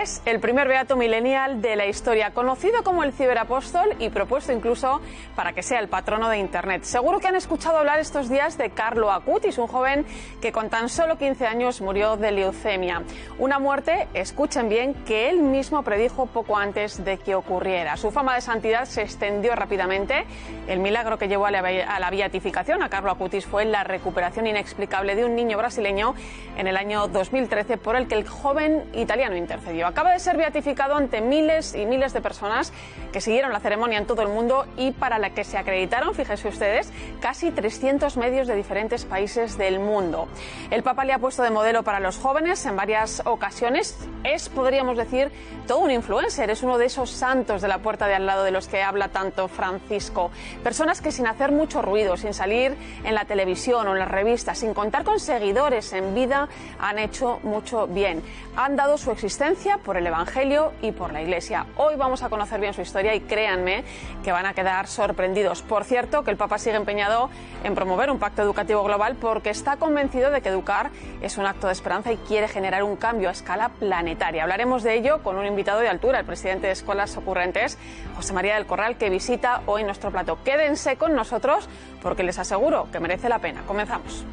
Es el primer beato millennial de la historia, conocido como el ciberapóstol y propuesto incluso para que sea el patrono de Internet. Seguro que han escuchado hablar estos días de Carlo Acutis, un joven que con tan solo 15 años murió de leucemia. Una muerte, escuchen bien, que él mismo predijo poco antes de que ocurriera. Su fama de santidad se extendió rápidamente. El milagro que llevó a la beatificación a Carlo Acutis fue la recuperación inexplicable de un niño brasileño en el año 2013 por el que el joven italiano intercedió. Acaba de ser beatificado ante miles y miles de personas que siguieron la ceremonia en todo el mundo y para la que se acreditaron, fíjense ustedes, casi 300 medios de diferentes países del mundo. El Papa le ha puesto de modelo para los jóvenes en varias ocasiones. Es, podríamos decir, todo un influencer. Es uno de esos santos de la puerta de al lado de los que habla tanto Francisco. Personas que sin hacer mucho ruido, sin salir en la televisión o en las revistas, sin contar con seguidores en vida, han hecho mucho bien. Han dado su existencia por el Evangelio y por la Iglesia. Hoy vamos a conocer bien su historia y créanme que van a quedar sorprendidos. Por cierto, que el Papa sigue empeñado en promover un pacto educativo global porque está convencido de que educar es un acto de esperanza y quiere generar un cambio a escala planetaria. Hablaremos de ello con un invitado de altura, el presidente de Escuelas Ocurrentes, José María del Corral, que visita hoy nuestro plato. Quédense con nosotros porque les aseguro que merece la pena. Comenzamos.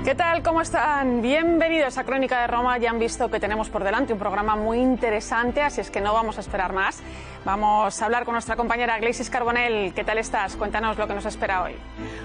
¿Qué tal? ¿Cómo están? Bienvenidos a Crónica de Roma. Ya han visto que tenemos por delante un programa muy interesante, así es que no vamos a esperar más. Vamos a hablar con nuestra compañera Gleysis Carbonell. ¿Qué tal estás? Cuéntanos lo que nos espera hoy.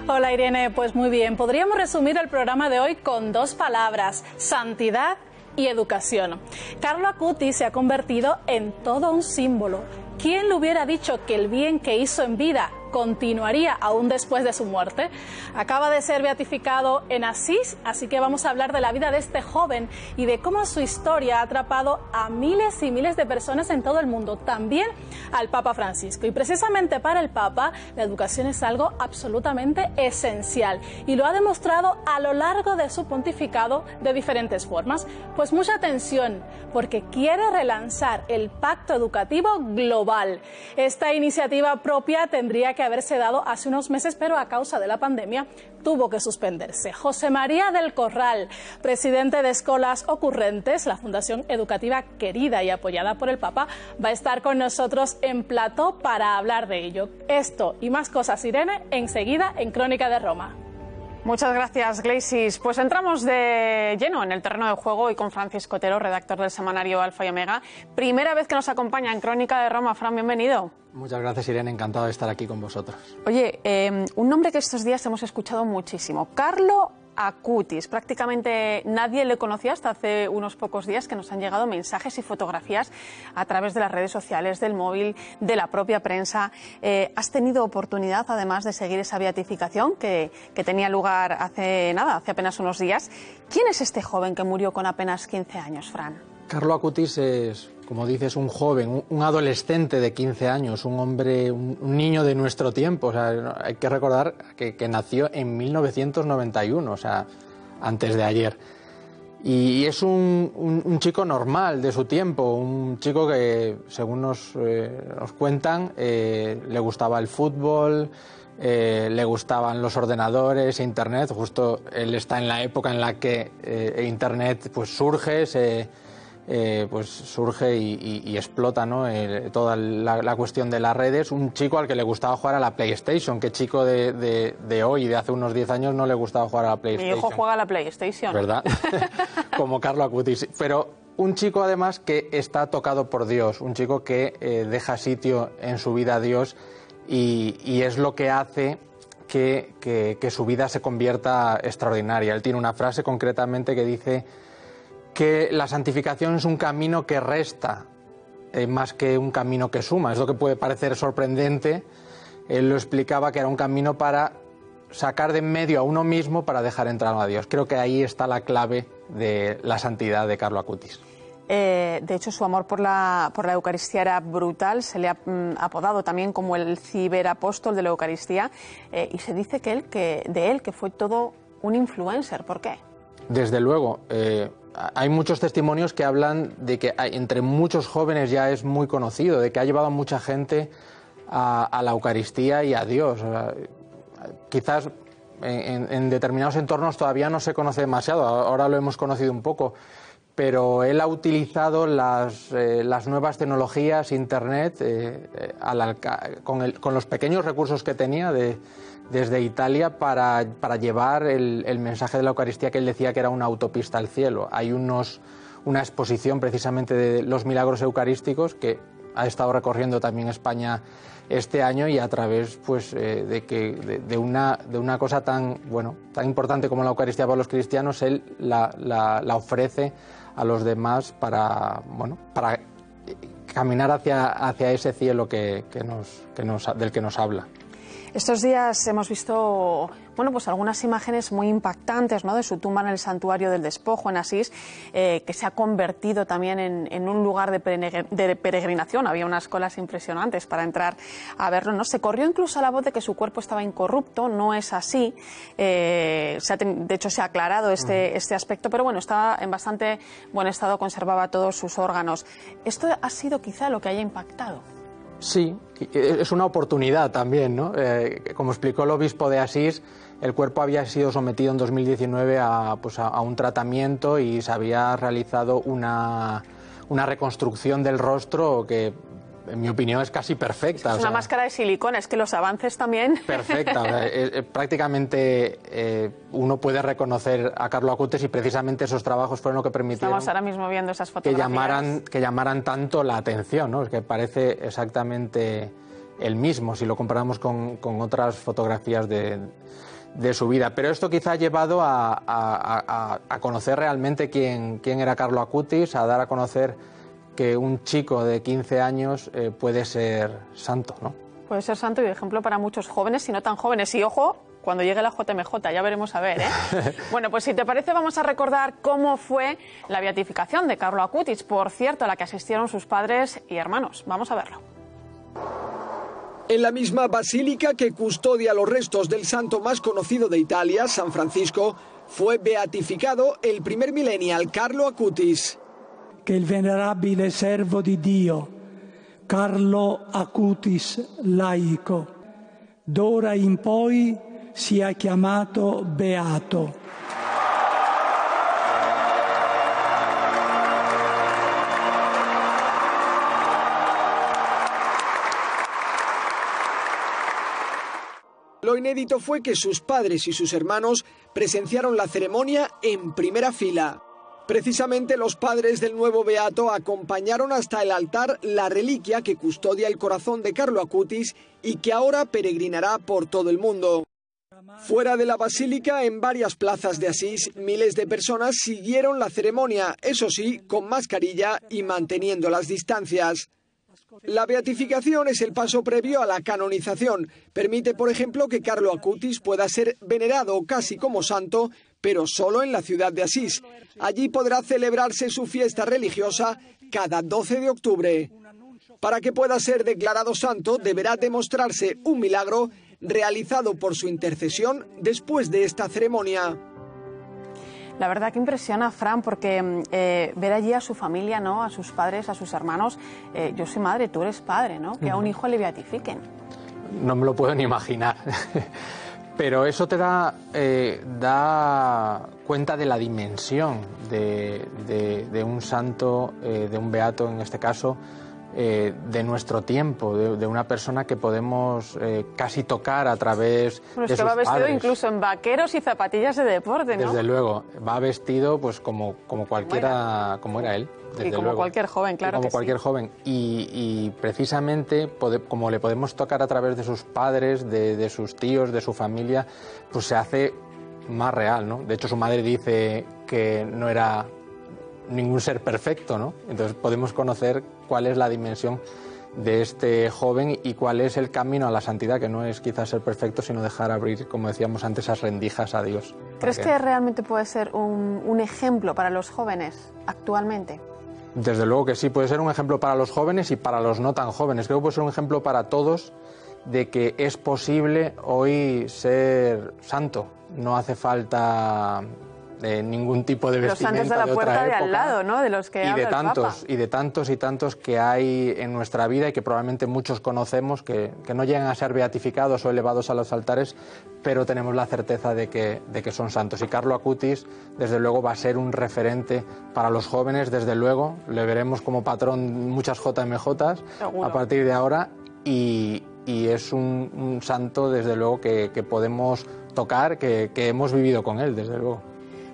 Hola Irene, pues muy bien. Podríamos resumir el programa de hoy con dos palabras: santidad y educación. Carlo Acutis se ha convertido en todo un símbolo. ¿Quién le hubiera dicho que el bien que hizo en vida continuaría aún después de su muerte? Acaba de ser beatificado en Asís, así que vamos a hablar de la vida de este joven y de cómo su historia ha atrapado a miles y miles de personas en todo el mundo, también al Papa Francisco. Y precisamente para el Papa, la educación es algo absolutamente esencial y lo ha demostrado a lo largo de su pontificado de diferentes formas. Pues mucha atención, porque quiere relanzar el Pacto Educativo Global. Esta iniciativa propia tendría que haberse dado hace unos meses, pero a causa de la pandemia tuvo que suspenderse. José María del Corral, presidente de Escuelas Ocurrentes, la fundación educativa querida y apoyada por el Papa, va a estar con nosotros en plató para hablar de ello. Esto y más cosas, Irene, enseguida en Crónica de Roma. Muchas gracias, Gleysis. Pues entramos de lleno en el terreno de juego y con Francisco Otero, redactor del semanario Alfa y Omega. Primera vez que nos acompaña en Crónica de Roma. Fran, bienvenido. Muchas gracias, Irene. Encantado de estar aquí con vosotros. Oye, un nombre que estos días hemos escuchado muchísimo. Carlo Acutis. Prácticamente nadie le conocía hasta hace unos pocos días, que nos han llegado mensajes y fotografías a través de las redes sociales, del móvil, de la propia prensa. ¿Has tenido oportunidad, además, de seguir esa beatificación que tenía lugar hace apenas unos días? ¿Quién es este joven que murió con apenas 15 años, Fran? Carlo Acutis es, como dices, un joven, un adolescente de 15 años, un hombre, un niño de nuestro tiempo. O sea, hay que recordar que nació en 1991, o sea, antes de ayer. Y es un chico normal de su tiempo, un chico que, según nos cuentan, le gustaba el fútbol, le gustaban los ordenadores, Internet. Justo él está en la época en la que Internet pues surge, y explota, ¿no? Toda la cuestión de las redes. Un chico al que le gustaba jugar a la PlayStation. ¿Qué chico de hoy, de hace unos 10 años, no le gustaba jugar a la PlayStation? Mi hijo juega a la PlayStation. ¿Verdad? Como Carlo Acutis. Pero un chico, además, que está tocado por Dios. Un chico que deja sitio en su vida a Dios y es lo que hace que su vida se convierta extraordinaria. Él tiene una frase concretamente que dice que la santificación es un camino que resta más que un camino que suma. Es lo que puede parecer sorprendente. Él lo explicaba, que era un camino para sacar de en medio a uno mismo para dejar entrar a Dios. Creo que ahí está la clave de la santidad de Carlo Acutis. De hecho, su amor por la Eucaristía era brutal. Se le ha apodado también como el ciberapóstol de la Eucaristía. Y se dice de él que fue todo un influencer. ¿Por qué? Desde luego. Hay muchos testimonios que hablan de que entre muchos jóvenes ya es muy conocido, de que ha llevado a mucha gente a la Eucaristía y a Dios. O sea, quizás en determinados entornos todavía no se conoce demasiado, ahora lo hemos conocido un poco, pero él ha utilizado las nuevas tecnologías, Internet, con los pequeños recursos que tenía desde Italia para llevar el mensaje de la Eucaristía, que él decía que era una autopista al cielo. Hay una exposición precisamente de los milagros eucarísticos que ha estado recorriendo también España este año, y a través pues de una cosa tan importante como la Eucaristía para los cristianos, él la ofrece a los demás para caminar hacia ese cielo del que nos habla. Estos días hemos visto pues algunas imágenes muy impactantes, ¿no?, de su tumba en el Santuario del Despojo en Asís, que se ha convertido también en un lugar de peregrinación. Había unas colas impresionantes para entrar a verlo, ¿no? Se corrió incluso la voz de que su cuerpo estaba incorrupto. No es así. De hecho, se ha aclarado este aspecto, pero bueno, estaba en bastante buen estado, conservaba todos sus órganos. Esto ha sido quizá lo que haya impactado. Sí, es una oportunidad también, ¿no? Como explicó el obispo de Asís, el cuerpo había sido sometido en 2019 a un tratamiento y se había realizado una reconstrucción del rostro que, en mi opinión, es casi perfecta. Es una máscara de silicona, es que los avances también... Perfecta. Prácticamente uno puede reconocer a Carlo Acutis, y precisamente esos trabajos fueron lo que permitieron... Estamos ahora mismo viendo esas fotografías. Que llamaran tanto la atención, ¿no? Es que parece exactamente el mismo si lo comparamos con otras fotografías de su vida. Pero esto quizá ha llevado a conocer realmente quién era Carlo Acutis, a dar a conocer que un chico de 15 años puede ser santo, ¿no? Puede ser santo y ejemplo para muchos jóvenes y no tan jóvenes. Y ojo, cuando llegue la JMJ, ya veremos a ver, ¿eh? Bueno, pues si te parece, vamos a recordar cómo fue la beatificación de Carlo Acutis, por cierto, a la que asistieron sus padres y hermanos. Vamos a verlo. En la misma basílica que custodia los restos del santo más conocido de Italia, San Francisco, fue beatificado el primer millennial Carlo Acutis. Che il venerabile servo di Dio, Carlo Acutis laico, d'ora in poi sia chiamato beato. Lo inédito fue que sus padres y sus hermanos presenciaron la ceremonia en primera fila. Precisamente los padres del nuevo beato acompañaron hasta el altar la reliquia que custodia el corazón de Carlo Acutis y que ahora peregrinará por todo el mundo. Fuera de la basílica, en varias plazas de Asís, miles de personas siguieron la ceremonia, eso sí, con mascarilla y manteniendo las distancias. La beatificación es el paso previo a la canonización. Permite, por ejemplo, que Carlo Acutis pueda ser venerado casi como santo, pero solo en la ciudad de Asís. Allí podrá celebrarse su fiesta religiosa cada 12 de octubre. Para que pueda ser declarado santo, deberá demostrarse un milagro realizado por su intercesión después de esta ceremonia. La verdad que impresiona, Fran, porque ver allí a su familia, ¿no?, a sus padres, a sus hermanos. Yo soy madre, tú eres padre, ¿no? Que a un hijo le beatifiquen. No me lo puedo ni imaginar. Pero eso te da cuenta de la dimensión de un santo, de un beato en este caso, de nuestro tiempo, de una persona que podemos casi tocar a través de sus padres. Va vestido incluso en vaqueros y zapatillas de deporte, ¿no? Desde luego, va vestido pues como cualquiera, como era él. Desde y como luego. Cualquier joven, claro. Como que cualquier sí. joven. Y precisamente, como le podemos tocar a través de sus padres, de sus tíos, de su familia, pues se hace más real, ¿no? De hecho, su madre dice que no era ningún ser perfecto, ¿no? Entonces podemos conocer cuál es la dimensión de este joven y cuál es el camino a la santidad, que no es quizás ser perfecto, sino dejar abrir, como decíamos antes, esas rendijas a Dios. ¿Crees que realmente puede ser un ejemplo para los jóvenes actualmente? Desde luego que sí, puede ser un ejemplo para los jóvenes y para los no tan jóvenes. Creo que puede ser un ejemplo para todos de que es posible hoy ser santo. No hace falta ningún tipo de vestimenta los santos de la puerta de al lado, ¿no? De los que habla el Papa. Y de tantos y tantos que hay en nuestra vida y que probablemente muchos conocemos, que no llegan a ser beatificados o elevados a los altares, pero tenemos la certeza de que son santos. Y Carlo Acutis, desde luego, va a ser un referente para los jóvenes, desde luego. Le veremos como patrón muchas JMJs a partir de ahora y es un santo, desde luego, que podemos tocar, que hemos vivido con él, desde luego.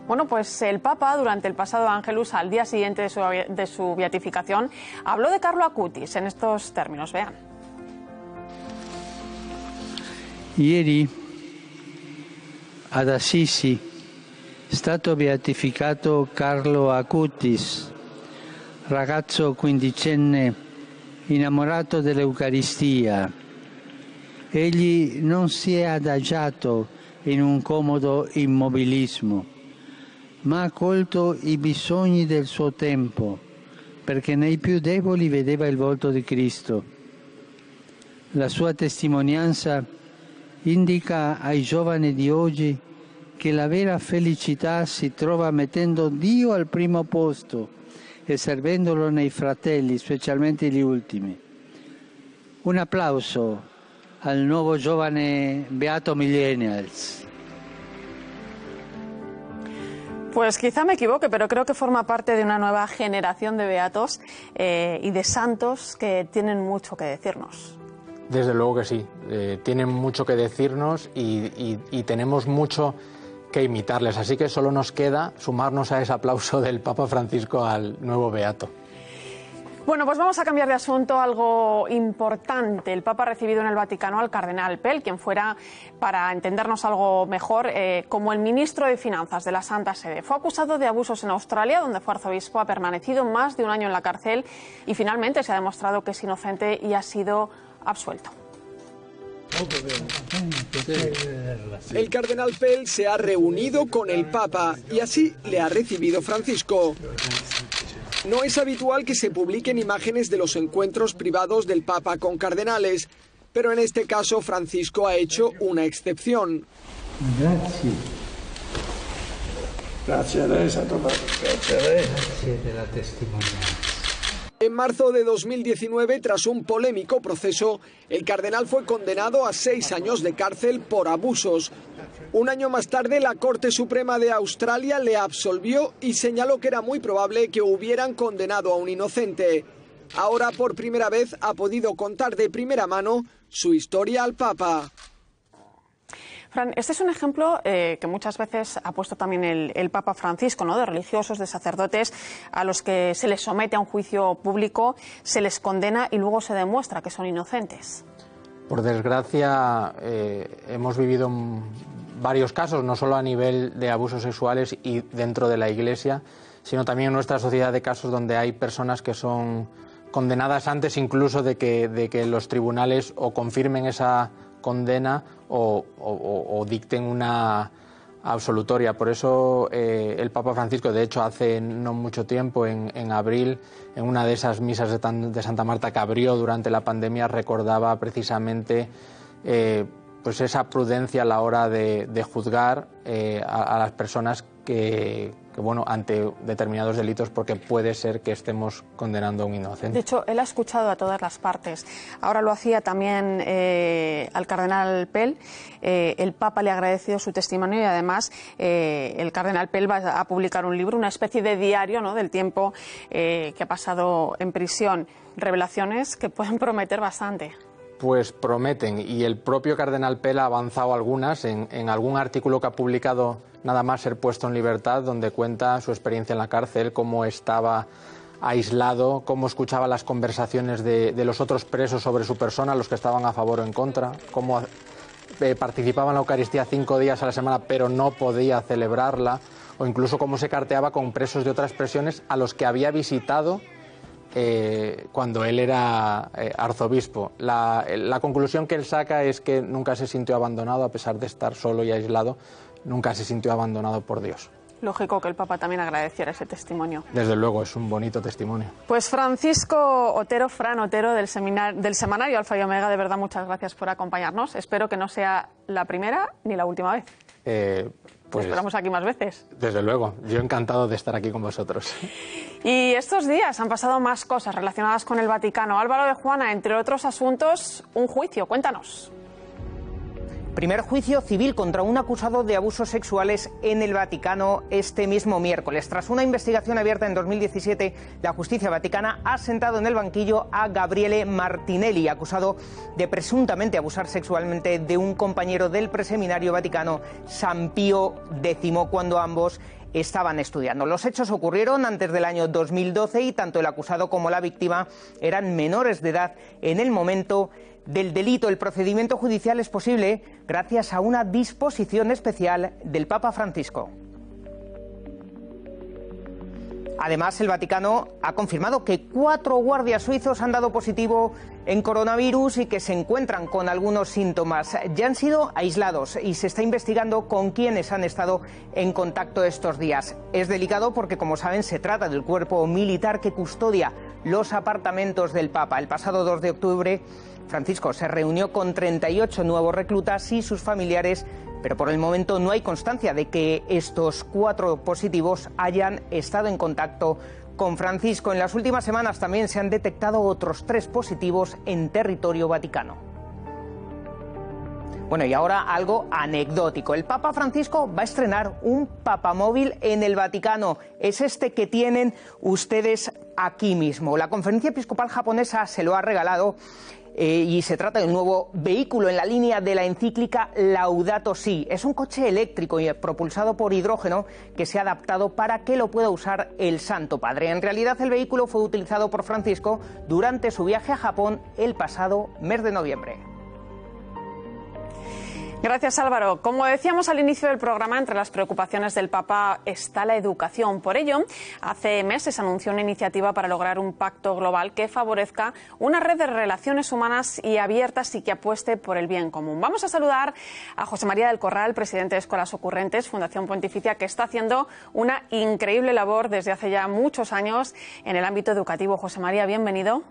Bueno, pues el Papa, durante el pasado Ángelus, al día siguiente de su beatificación, habló de Carlo Acutis en estos términos. Vean. Ieri ad Assisi è stato beatificato Carlo Acutis, ragazzo quindicenne innamorato dell'Eucaristia. Egli non si è adagiato in un comodo immobilismo, ma ha colto i bisogni del suo tempo, perché nei più deboli vedeva il volto di Cristo. La sua testimonianza indica ai giovani di oggi che la vera felicità si trova mettendo Dio al primo posto e servendolo nei fratelli, specialmente gli ultimi. Un applauso al nuovo giovane Beato Millennials. Pues quizá me equivoque, pero creo que forma parte de una nueva generación de beatos y de santos que tienen mucho que decirnos. Desde luego que sí, tienen mucho que decirnos y tenemos mucho que imitarles, así que solo nos queda sumarnos a ese aplauso del Papa Francisco al nuevo beato. Bueno, pues vamos a cambiar de asunto, algo importante. El Papa ha recibido en el Vaticano al cardenal Pell, quien fuera, para entendernos algo mejor, como el ministro de Finanzas de la Santa Sede. Fue acusado de abusos en Australia, donde fue arzobispo, ha permanecido más de un año en la cárcel y finalmente se ha demostrado que es inocente y ha sido absuelto. El cardenal Pell se ha reunido con el Papa y así le ha recibido Francisco. No es habitual que se publiquen imágenes de los encuentros privados del Papa con cardenales, pero en este caso Francisco ha hecho una excepción. Grazie. Grazie a lei, Santo Padre. Grazie a lei. Grazie della testimonianza. En marzo de 2019, tras un polémico proceso, el cardenal fue condenado a 6 años de cárcel por abusos. Un año más tarde, la Corte Suprema de Australia le absolvió y señaló que era muy probable que hubieran condenado a un inocente. Ahora, por primera vez, ha podido contar de primera mano su historia al Papa. Fran, este es un ejemplo que muchas veces ha puesto también el Papa Francisco, ¿no? De religiosos, de sacerdotes a los que se les somete a un juicio público, se les condena y luego se demuestra que son inocentes. Por desgracia, hemos vivido varios casos, no solo a nivel de abusos sexuales y dentro de la Iglesia, sino también en nuestra sociedad de casos donde hay personas que son condenadas antes incluso de que los tribunales o confirmen esa condena o dicten una absolutoria. Por eso el Papa Francisco, de hecho, hace no mucho tiempo, en abril, en una de esas misas de Santa Marta que abrió durante la pandemia, recordaba precisamente pues esa prudencia a la hora de juzgar a las personas que bueno, ante determinados delitos, porque puede ser que estemos condenando a un inocente. De hecho, él ha escuchado a todas las partes. Ahora lo hacía también al cardenal Pell. El Papa le ha agradecido su testimonio y además el cardenal Pell va a publicar un libro, una especie de diario, ¿no?, del tiempo que ha pasado en prisión. Revelaciones que pueden prometer bastante. Pues prometen, y el propio cardenal Pell ha avanzado algunas en algún artículo que ha publicado nada más ser puesto en libertad, donde cuenta su experiencia en la cárcel, cómo estaba aislado, cómo escuchaba las conversaciones de los otros presos sobre su persona, los que estaban a favor o en contra, cómo participaba en la Eucaristía 5 días a la semana pero no podía celebrarla, o incluso cómo se carteaba con presos de otras prisiones a los que había visitado cuando él era arzobispo. La conclusión que él saca es que nunca se sintió abandonado, a pesar de estar solo y aislado, nunca se sintió abandonado por Dios. Lógico que el Papa también agradeciera ese testimonio. Desde luego, es un bonito testimonio. Pues Francisco Otero, Fran Otero, del semanario Alfa y Omega, de verdad muchas gracias por acompañarnos. Espero que no sea la primera ni la última vez. Pues esperamos aquí más veces. Desde luego, yo encantado de estar aquí con vosotros. Y estos días han pasado más cosas relacionadas con el Vaticano. Álvaro de Juana, entre otros asuntos, un juicio. Cuéntanos. Primer juicio civil contra un acusado de abusos sexuales en el Vaticano este mismo miércoles. Tras una investigación abierta en 2017, la justicia vaticana ha sentado en el banquillo a Gabriele Martinelli, acusado de presuntamente abusar sexualmente de un compañero del preseminario vaticano San Pío X, cuando ambos estaban estudiando. Los hechos ocurrieron antes del año 2012 y tanto el acusado como la víctima eran menores de edad en el momento del delito. El procedimiento judicial es posible gracias a una disposición especial del Papa Francisco. Además, el Vaticano ha confirmado que 4 guardias suizos han dado positivo en coronavirus y que se encuentran con algunos síntomas. Ya han sido aislados y se está investigando con quiénes han estado en contacto estos días. Es delicado porque, como saben, se trata del cuerpo militar que custodia los apartamentos del Papa. El pasado 2 de octubre, Francisco se reunió con 38 nuevos reclutas y sus familiares, pero por el momento no hay constancia de que estos 4 positivos hayan estado en contacto con Francisco. En las últimas semanas también se han detectado otros 3 positivos en territorio vaticano. Bueno, y ahora algo anecdótico. El Papa Francisco va a estrenar un papamóvil en el Vaticano. Es este que tienen ustedes aquí mismo. La Conferencia Episcopal japonesa se lo ha regalado. Y se trata de un nuevo vehículo en la línea de la encíclica Laudato Si. Es un coche eléctrico y propulsado por hidrógeno que se ha adaptado para que lo pueda usar el Santo Padre. En realidad, el vehículo fue utilizado por Francisco durante su viaje a Japón el pasado mes de noviembre. Gracias, Álvaro. Como decíamos al inicio del programa, entre las preocupaciones del Papa está la educación. Por ello, hace meses anunció una iniciativa para lograr un pacto global que favorezca una red de relaciones humanas y abiertas y que apueste por el bien común. Vamos a saludar a José María del Corral, presidente de Escolas Ocurrentes, Fundación Pontificia, que está haciendo una increíble labor desde hace ya muchos años en el ámbito educativo. José María, bienvenido.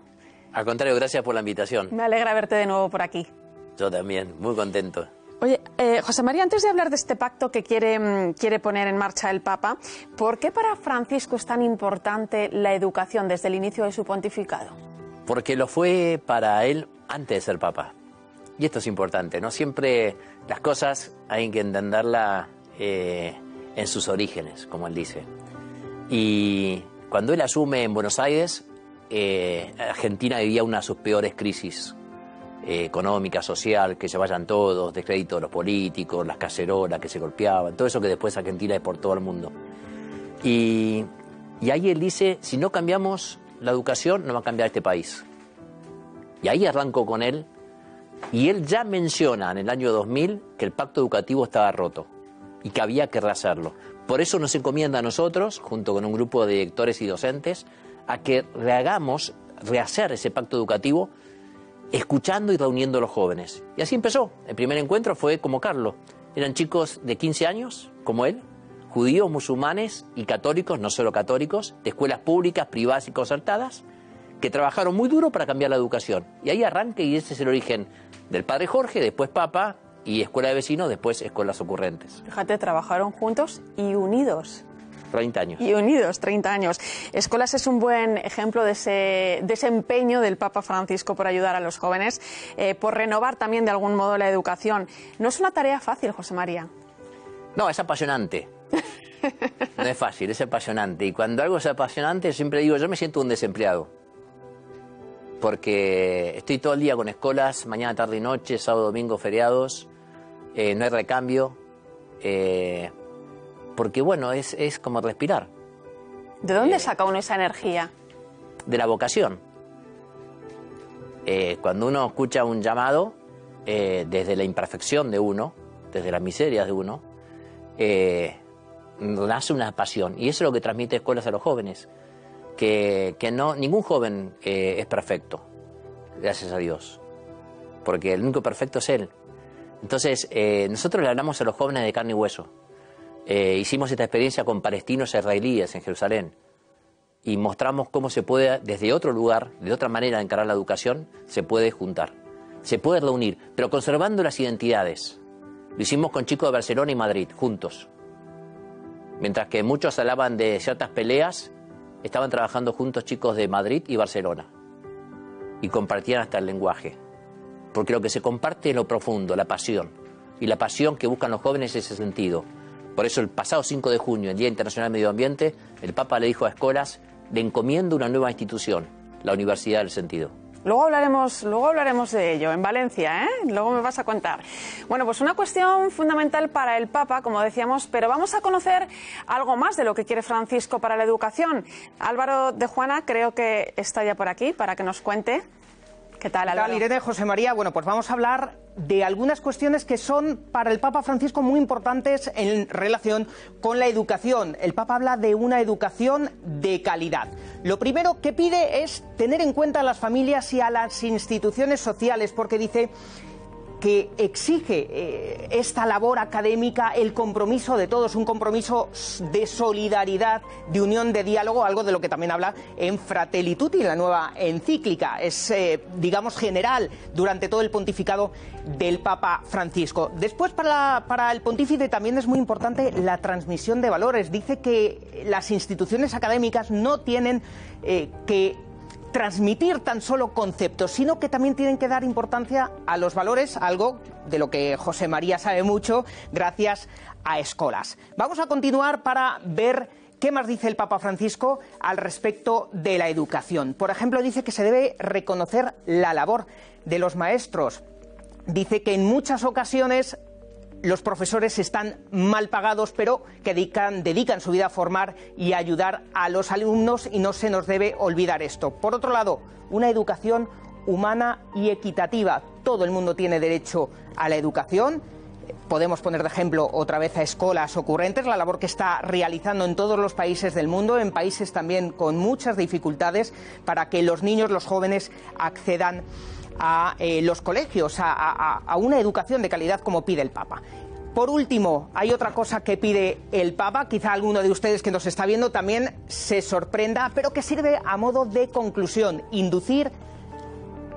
Al contrario, gracias por la invitación. Me alegra verte de nuevo por aquí. Yo también, muy contento. Oye, José María, antes de hablar de este pacto que quiere poner en marcha el Papa, ¿por qué para Francisco es tan importante la educación desde el inicio de su pontificado? Porque lo fue para él antes de ser Papa. Y esto es importante, ¿no? Siempre las cosas hay que entenderlas en sus orígenes, como él dice. Y cuando él asume en Buenos Aires, Argentina vivía una de sus peores crisis económica, social, que se vayan todos, descrédito de los políticos, las cacerolas que se golpeaban, todo eso que después Argentina es por todo el mundo. Y ahí él dice, si no cambiamos la educación, no va a cambiar este país. Y ahí arrancó con él, y él ya menciona en el año 2000 que el pacto educativo estaba roto y que había que rehacerlo. Por eso nos encomienda a nosotros, junto con un grupo de directores y docentes, a que rehacer ese pacto educativo, escuchando y reuniendo a los jóvenes. Y así empezó. El primer encuentro fue como Carlos. Eran chicos de 15 años, como él, judíos, musulmanes y católicos, no solo católicos, de escuelas públicas, privadas y concertadas, que trabajaron muy duro para cambiar la educación. Y ahí arranca, y ese es el origen del padre Jorge, después Papa, y Escuela de Vecinos, después Escuelas Ocurrentes. Fíjate, trabajaron juntos y unidos. 30 años. Y unidos, 30 años. Escolas es un buen ejemplo de ese empeño del Papa Francisco por ayudar a los jóvenes, por renovar también de algún modo la educación. No es una tarea fácil, José María. No, es apasionante. No es fácil, es apasionante. Y cuando algo es apasionante, siempre digo, yo me siento un desempleado. Porque estoy todo el día con escuelas, mañana, tarde y noche, sábado, domingo, feriados. No hay recambio. Porque, bueno, es como respirar. ¿De dónde saca uno esa energía? De la vocación. Cuando uno escucha un llamado, desde la imperfección de uno, desde las miserias de uno, nace una pasión. Y eso es lo que transmite Escuelas a los jóvenes. Que ningún joven es perfecto, gracias a Dios. Porque el único perfecto es Él. Entonces, nosotros le hablamos a los jóvenes de carne y hueso. hicimos esta experiencia con palestinos e israelíes en Jerusalén y mostramos cómo se puede, desde otro lugar, de otra manera de encarar la educación, se puede juntar, se puede reunir, pero conservando las identidades. Lo hicimos con chicos de Barcelona y Madrid, juntos. Mientras que muchos hablaban de ciertas peleas, estaban trabajando juntos chicos de Madrid y Barcelona. Y compartían hasta el lenguaje. Porque lo que se comparte es lo profundo, la pasión. Y la pasión que buscan los jóvenes es ese sentido. Por eso el pasado 5 de junio, el Día Internacional del Medio Ambiente, el Papa le dijo a escuelas, le encomiendo una nueva institución, la Universidad del Sentido. Luego hablaremos de ello en Valencia, ¿eh? Luego me vas a contar. Bueno, pues una cuestión fundamental para el Papa, como decíamos, pero vamos a conocer algo más de lo que quiere Francisco para la educación. Álvaro de Juana creo que está ya por aquí para que nos cuente. ¿Qué tal, Álvaro? ¿Qué tal, Irene, José María? Bueno, pues vamos a hablar de algunas cuestiones que son para el Papa Francisco muy importantes en relación con la educación. El Papa habla de una educación de calidad. Lo primero que pide es tener en cuenta a las familias y a las instituciones sociales, porque dice que exige esta labor académica, el compromiso de todos, un compromiso de solidaridad, de unión, de diálogo, algo de lo que también habla en Fratelli Tutti, la nueva encíclica. Es, digamos, general durante todo el pontificado del Papa Francisco. Después, para el pontífice también es muy importante la transmisión de valores. Dice que las instituciones académicas no tienen que transmitir tan solo conceptos, sino que también tienen que dar importancia a los valores, algo de lo que José María sabe mucho, gracias a Escolas. Vamos a continuar para ver qué más dice el Papa Francisco al respecto de la educación. Por ejemplo, dice que se debe reconocer la labor de los maestros. Dice que en muchas ocasiones los profesores están mal pagados, pero que dedican su vida a formar y a ayudar a los alumnos, y no se nos debe olvidar esto. Por otro lado, una educación humana y equitativa. Todo el mundo tiene derecho a la educación. Podemos poner de ejemplo otra vez a Escolas Ocurrentes, la labor que está realizando en todos los países del mundo, en países también con muchas dificultades, para que los niños, los jóvenes accedan a los colegios, a una educación de calidad como pide el Papa. Por último, hay otra cosa que pide el Papa, quizá alguno de ustedes que nos está viendo también se sorprenda, pero que sirve a modo de conclusión: inducir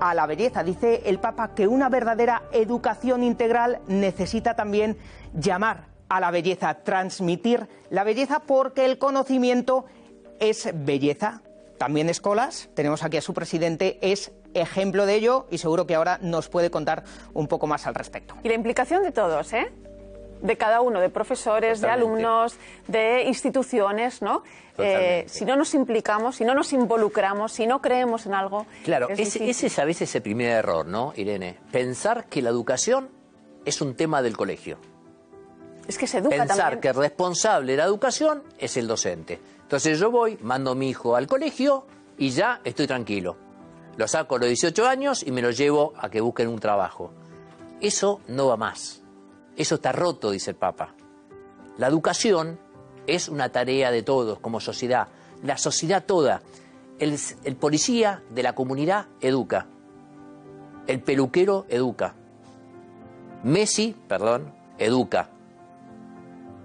a la belleza. Dice el Papa que una verdadera educación integral necesita también llamar a la belleza, transmitir la belleza, porque el conocimiento es belleza. También Escolas, tenemos aquí a su presidente, es ejemplo de ello, y seguro que ahora nos puede contar un poco más al respecto. Y la implicación de todos, ¿eh? De cada uno, de profesores, Totalmente. de alumnos, de instituciones, ¿no? Si no nos implicamos, si no nos involucramos, si no creemos en algo... Claro, es ese es a veces el primer error, ¿no, Irene? Pensar que la educación es un tema del colegio. Es que se educa Pensar también. que el responsable de la educación es el docente. Entonces yo voy, mando a mi hijo al colegio y ya estoy tranquilo. Lo saco a los 18 años y me lo llevo a que busquen un trabajo. Eso no va más. Eso está roto, dice el Papa. La educación es una tarea de todos como sociedad. La sociedad toda. El policía de la comunidad educa. El peluquero educa. Messi, educa.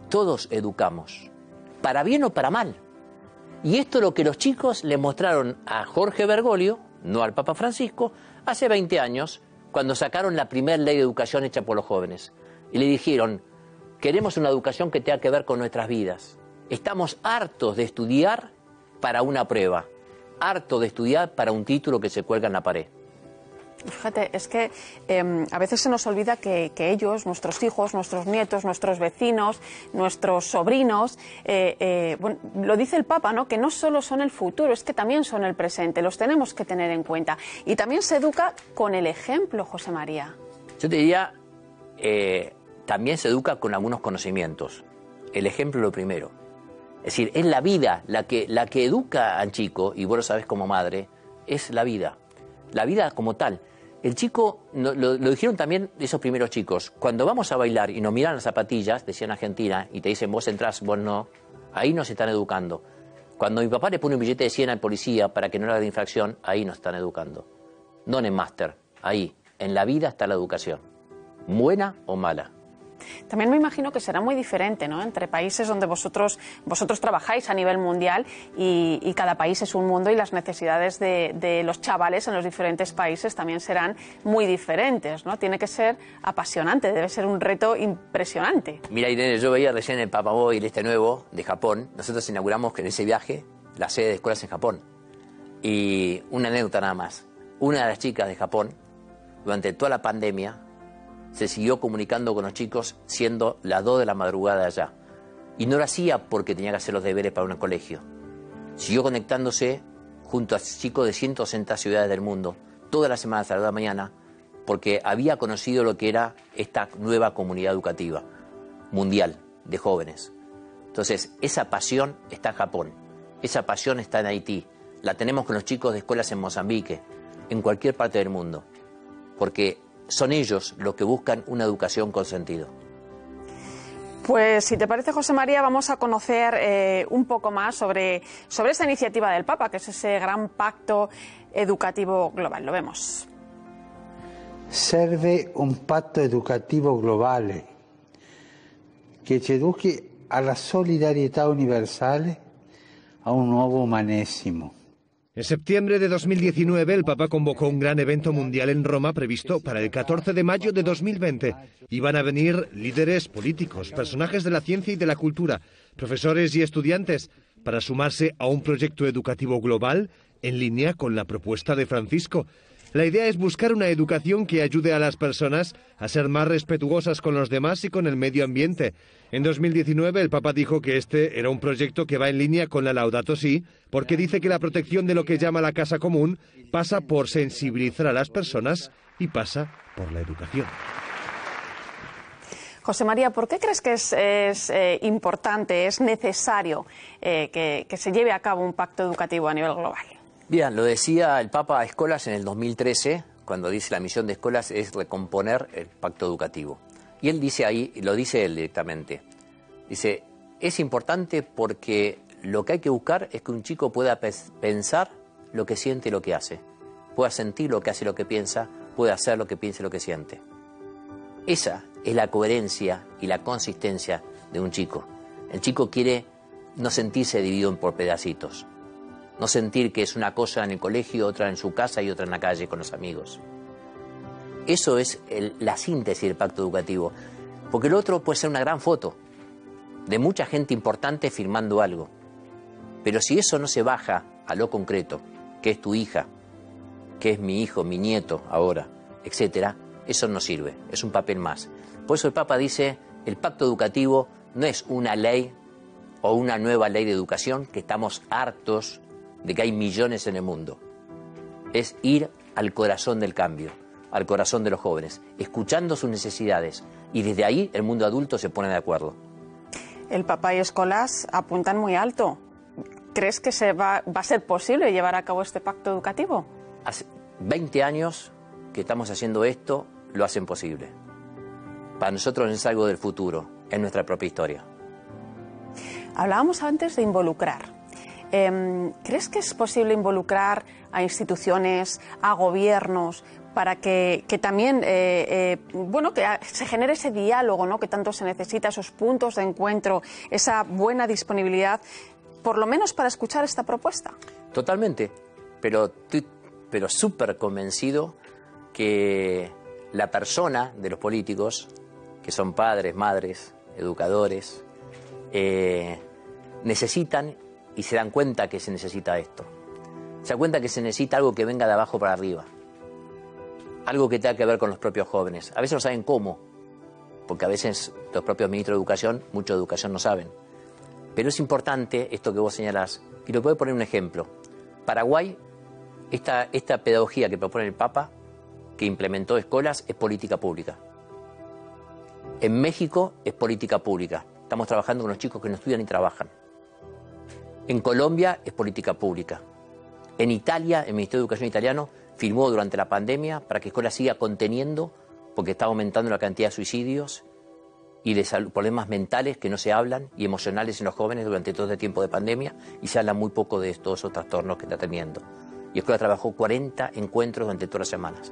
Todos educamos. Para bien o para mal. Y esto es lo que los chicos le mostraron a Jorge Bergoglio, no al Papa Francisco, hace 20 años, cuando sacaron la primera ley de educación hecha por los jóvenes. Y le dijeron, queremos una educación que tenga que ver con nuestras vidas. Estamos hartos de estudiar para una prueba, hartos de estudiar para un título que se cuelga en la pared. Fíjate, es que a veces se nos olvida que ellos, nuestros hijos, nuestros nietos, nuestros vecinos, nuestros sobrinos, bueno, lo dice el Papa, ¿no? Que no solo son el futuro, es que también son el presente, los tenemos que tener en cuenta. Y también se educa con el ejemplo, José María. Yo te diría, también se educa con algunos conocimientos. El ejemplo es lo primero. Es decir, es la vida la que educa al chico, y vos lo sabés como madre, es la vida como tal. El chico, lo dijeron también esos primeros chicos, cuando vamos a bailar y nos miran las zapatillas, decían Argentina, y te dicen vos entrás, vos no, ahí nos están educando. Cuando mi papá le pone un billete de 100 al policía para que no le haga de infracción, ahí nos están educando. No en el máster, ahí, en la vida está la educación, buena o mala. También me imagino que será muy diferente, ¿no?, entre países donde vosotros trabajáis a nivel mundial y cada país es un mundo y las necesidades de los chavales en los diferentes países también serán muy diferentes, ¿no? Tiene que ser apasionante, debe ser un reto impresionante. Mira, Irene, yo veía recién el Papamobil nuevo de Japón. Nosotros inauguramos en ese viaje la sede de escuelas en Japón. Y una anécdota nada más. Una de las chicas de Japón, durante toda la pandemia, se siguió comunicando con los chicos siendo las 2 de la madrugada allá. Y no lo hacía porque tenía que hacer los deberes para un colegio. Siguió conectándose junto a chicos de 160 ciudades del mundo, todas las semanas a la mañana, porque había conocido lo que era esta nueva comunidad educativa mundial de jóvenes. Entonces, esa pasión está en Japón, esa pasión está en Haití, la tenemos con los chicos de escuelas en Mozambique, en cualquier parte del mundo, porque son ellos los que buscan una educación con sentido. Pues si te parece, José María, vamos a conocer un poco más sobre esta iniciativa del Papa, que es ese gran pacto educativo global. Lo vemos. Serve un patto educativo globale che ci educhi alla solidarietà universale, a un nuovo umanesimo. En septiembre de 2019, el Papa convocó un gran evento mundial en Roma previsto para el 14 de mayo de 2020. Iban a venir líderes políticos, personajes de la ciencia y de la cultura, profesores y estudiantes, para sumarse a un proyecto educativo global en línea con la propuesta de Francisco. La idea es buscar una educación que ayude a las personas a ser más respetuosas con los demás y con el medio ambiente. En 2019 el Papa dijo que este era un proyecto que va en línea con la Laudato Si, porque dice que la protección de lo que llama la casa común pasa por sensibilizar a las personas y pasa por la educación. José María, ¿por qué crees que es importante, es necesario que se lleve a cabo un pacto educativo a nivel global? Bien, lo decía el Papa a Escolas en el 2013, cuando dice la misión de Escolas es recomponer el pacto educativo. Y él dice ahí, lo dice él directamente, dice, es importante porque lo que hay que buscar es que un chico pueda pensar lo que siente y lo que hace, pueda sentir lo que hace y lo que piensa, pueda hacer lo que piensa y lo que siente. Esa es la coherencia y la consistencia de un chico. El chico quiere no sentirse dividido por pedacitos. No sentir que es una cosa en el colegio, otra en su casa y otra en la calle con los amigos. Eso es la síntesis del pacto educativo. Porque el otro puede ser una gran foto de mucha gente importante firmando algo. Pero si eso no se baja a lo concreto, que es tu hija, que es mi hijo, mi nieto ahora, etcétera, eso no sirve, es un papel más. Por eso el Papa dice, el pacto educativo no es una ley o una nueva ley de educación, que estamos hartos de que hay millones en el mundo. Es ir al corazón del cambio, al corazón de los jóvenes, escuchando sus necesidades, y desde ahí el mundo adulto se pone de acuerdo. El Papa y Escolas apuntan muy alto. ¿Crees que va a ser posible llevar a cabo este pacto educativo? Hace 20 años que estamos haciendo esto, lo hacen posible. Para nosotros no es algo del futuro, es nuestra propia historia. Hablábamos antes de involucrar. ¿Crees que es posible involucrar a instituciones, a gobiernos, para que también que se genere ese diálogo, ¿no?, que tanto se necesita, esos puntos de encuentro, esa buena disponibilidad, por lo menos para escuchar esta propuesta? Totalmente, pero súper convencido que la persona de los políticos, que son padres, madres, educadores, necesitan y se dan cuenta que se necesita esto. Se dan cuenta que se necesita algo que venga de abajo para arriba. Algo que tenga que ver con los propios jóvenes. A veces no saben cómo, porque a veces los propios ministros de educación, mucho de educación no saben. Pero es importante esto que vos señalás. Y lo puedo poner un ejemplo. Paraguay, esta pedagogía que propone el Papa, que implementó Escolas, es política pública. En México es política pública. Estamos trabajando con los chicos que no estudian ni trabajan. En Colombia es política pública. En Italia, el Ministerio de Educación italiano firmó durante la pandemia para que Escolas siga conteniendo, porque está aumentando la cantidad de suicidios y de problemas mentales que no se hablan y emocionales en los jóvenes durante todo este tiempo de pandemia, y se habla muy poco de todos esos trastornos que está teniendo. Y Escolas trabajó 40 encuentros durante todas las semanas.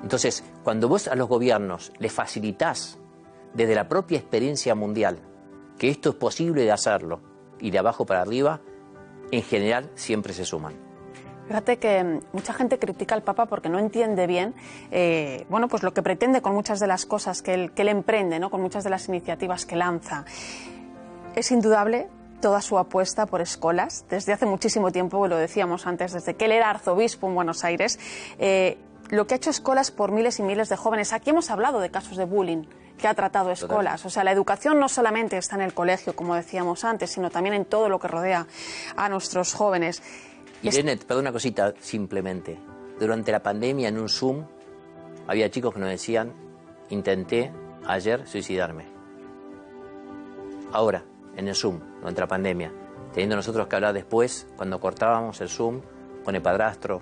Entonces, cuando vos a los gobiernos les facilitás desde la propia experiencia mundial, que esto es posible de hacerlo, y de abajo para arriba, en general siempre se suman. Fíjate que mucha gente critica al Papa porque no entiende bien bueno, pues lo que pretende con muchas de las cosas que él emprende, ¿no? Con muchas de las iniciativas que lanza. Es indudable toda su apuesta por escuelas, desde hace muchísimo tiempo, lo decíamos antes, desde que él era arzobispo en Buenos Aires, lo que ha hecho escuelas por miles y miles de jóvenes. Aquí hemos hablado de casos de bullying que ha tratado escuelas. O sea, la educación no solamente está en el colegio, como decíamos antes, sino también en todo lo que rodea a nuestros jóvenes. Irene, perdón, una cosita simplemente. Durante la pandemia en un Zoom había chicos que nos decían: intenté ayer suicidarme. Ahora, en el Zoom, durante la pandemia, teniendo nosotros que hablar después, cuando cortábamos el Zoom con el padrastro,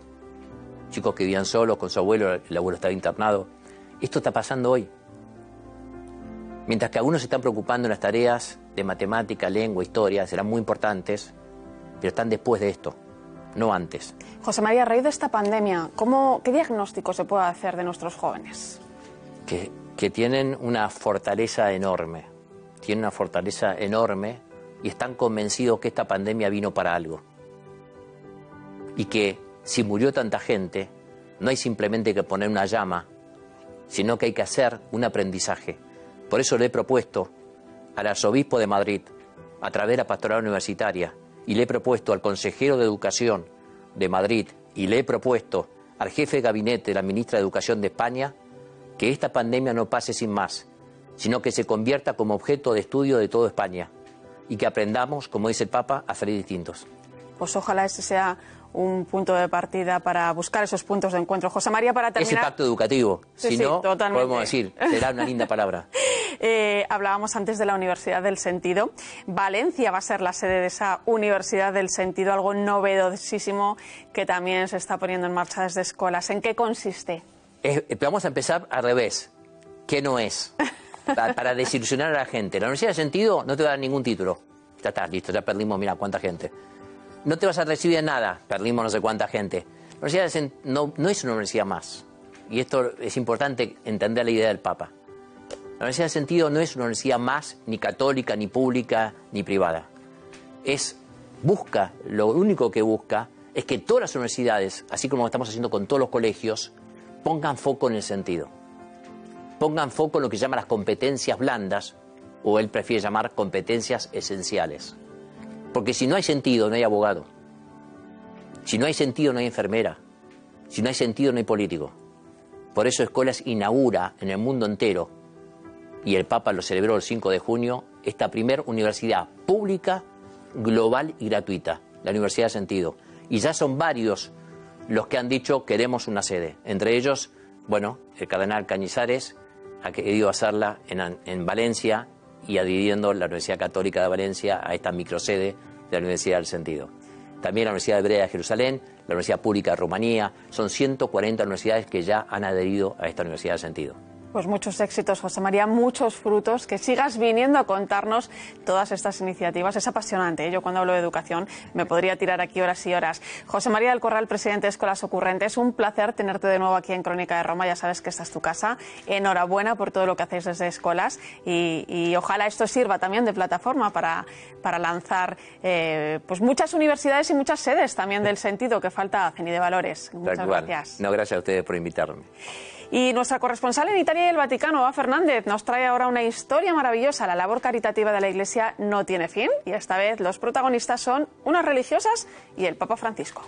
chicos que vivían solos con su abuelo, el abuelo estaba internado. Esto está pasando hoy. Mientras que algunos se están preocupando en las tareas de matemática, lengua, historia, serán muy importantes, pero están después de esto, no antes. José María, a raíz de esta pandemia, ¿qué diagnóstico se puede hacer de nuestros jóvenes? Que tienen una fortaleza enorme. Tienen una fortaleza enorme y están convencidos que esta pandemia vino para algo. Y que si murió tanta gente, no hay simplemente que poner una llama, sino que hay que hacer un aprendizaje. Por eso le he propuesto al arzobispo de Madrid, a través de la pastoral universitaria, y le he propuesto al consejero de Educación de Madrid, y le he propuesto al jefe de gabinete de la ministra de Educación de España, que esta pandemia no pase sin más, sino que se convierta como objeto de estudio de toda España, y que aprendamos, como dice el Papa, a salir distintos. Pues ojalá ese sea un punto de partida para buscar esos puntos de encuentro. José María, para terminar... Es el pacto educativo, sí, si no, totalmente. Podemos decir, será una linda palabra. Hablábamos antes de la Universidad del Sentido. Valencia va a ser la sede de esa Universidad del Sentido, algo novedosísimo que también se está poniendo en marcha desde escuelas. ¿En qué consiste? Vamos a empezar al revés. ¿Qué no es? Para desilusionar a la gente. La Universidad del Sentido no te va a dar ningún título. Ya está, listo, ya perdimos, mira cuánta gente. No te vas a recibir nada, perdimos no sé cuánta gente. La Universidad no es una universidad más. Y esto es importante entender la idea del Papa. La Universidad del Sentido no es una universidad más, ni católica, ni pública, ni privada. Lo único que busca es que todas las universidades, así como lo estamos haciendo con todos los colegios, pongan foco en el sentido. Pongan foco en lo que llama las competencias blandas, o él prefiere llamar competencias esenciales. Porque si no hay sentido, no hay abogado. Si no hay sentido, no hay enfermera. Si no hay sentido, no hay político. Por eso Escuelas inaugura en el mundo entero, y el Papa lo celebró el 5 de junio, esta primera universidad pública, global y gratuita, la Universidad del Sentido. Y ya son varios los que han dicho queremos una sede. Entre ellos, bueno, el cardenal Cañizares ha querido hacerla en Valencia, y adhiriendo la Universidad Católica de Valencia a esta microsede de la Universidad del Sentido. También la Universidad Hebrea de Jerusalén, la Universidad Pública de Rumanía, son 140 universidades que ya han adherido a esta Universidad del Sentido. Pues muchos éxitos, José María, muchos frutos, que sigas viniendo a contarnos todas estas iniciativas. Es apasionante, ¿eh? Yo cuando hablo de educación me podría tirar aquí horas y horas. José María del Corral, presidente de Escuelas Ocurrentes, un placer tenerte de nuevo aquí en Crónica de Roma. Ya sabes que esta es tu casa. Enhorabuena por todo lo que hacéis desde Escuelas y ojalá esto sirva también de plataforma para lanzar pues muchas universidades y muchas sedes también del sentido que falta hacen y de valores. Muchas gracias. No, gracias a ustedes por invitarme. Y nuestra corresponsal en Italia y el Vaticano, Eva Fernández, nos trae ahora una historia maravillosa. La labor caritativa de la Iglesia no tiene fin y esta vez los protagonistas son unas religiosas y el Papa Francisco.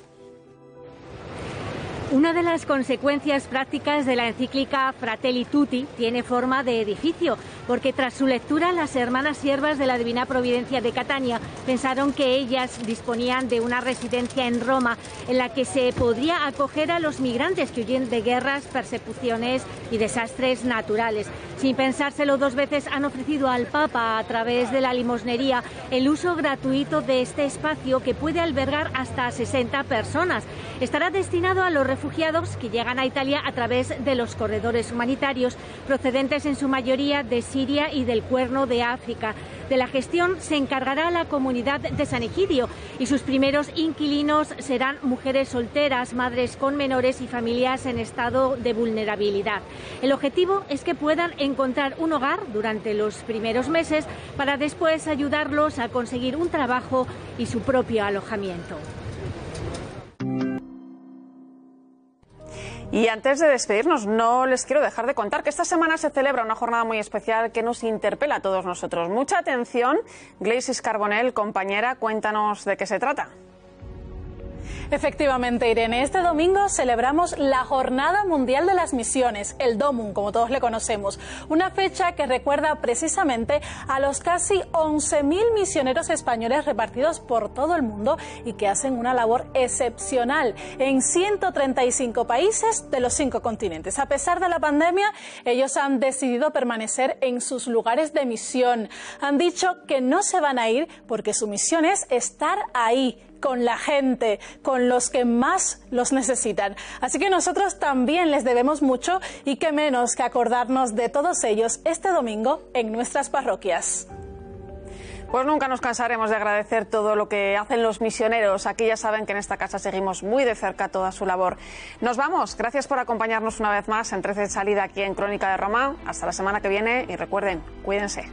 Una de las consecuencias prácticas de la encíclica Fratelli Tutti tiene forma de edificio, porque tras su lectura las hermanas siervas de la Divina Providencia de Catania pensaron que ellas disponían de una residencia en Roma en la que se podría acoger a los migrantes que huyen de guerras, persecuciones y desastres naturales. Sin pensárselo dos veces han ofrecido al Papa, a través de la limosnería, el uso gratuito de este espacio que puede albergar hasta 60 personas. Estará destinado a los refugiados que llegan a Italia a través de los corredores humanitarios, procedentes en su mayoría de Siria y del Cuerno de África. De la gestión se encargará la comunidad de San Egidio y sus primeros inquilinos serán mujeres solteras, madres con menores y familias en estado de vulnerabilidad. El objetivo es que puedan encontrar un hogar durante los primeros meses para después ayudarlos a conseguir un trabajo y su propio alojamiento. Y antes de despedirnos, no les quiero dejar de contar que esta semana se celebra una jornada muy especial que nos interpela a todos nosotros. Mucha atención, Gleisis Carbonell, compañera, cuéntanos de qué se trata. Efectivamente, Irene, este domingo celebramos la Jornada Mundial de las Misiones, el DOMUN, como todos le conocemos, una fecha que recuerda precisamente a los casi 11.000 misioneros españoles repartidos por todo el mundo y que hacen una labor excepcional en 135 países de los 5 continentes. A pesar de la pandemia, ellos han decidido permanecer en sus lugares de misión. Han dicho que no se van a ir porque su misión es estar ahí, con la gente, con los que más los necesitan. Así que nosotros también les debemos mucho y qué menos que acordarnos de todos ellos este domingo en nuestras parroquias. Pues nunca nos cansaremos de agradecer todo lo que hacen los misioneros. Aquí ya saben que en esta casa seguimos muy de cerca toda su labor. Nos vamos. Gracias por acompañarnos una vez más en 13 de salida aquí en Crónica de Roma. Hasta la semana que viene y recuerden, cuídense.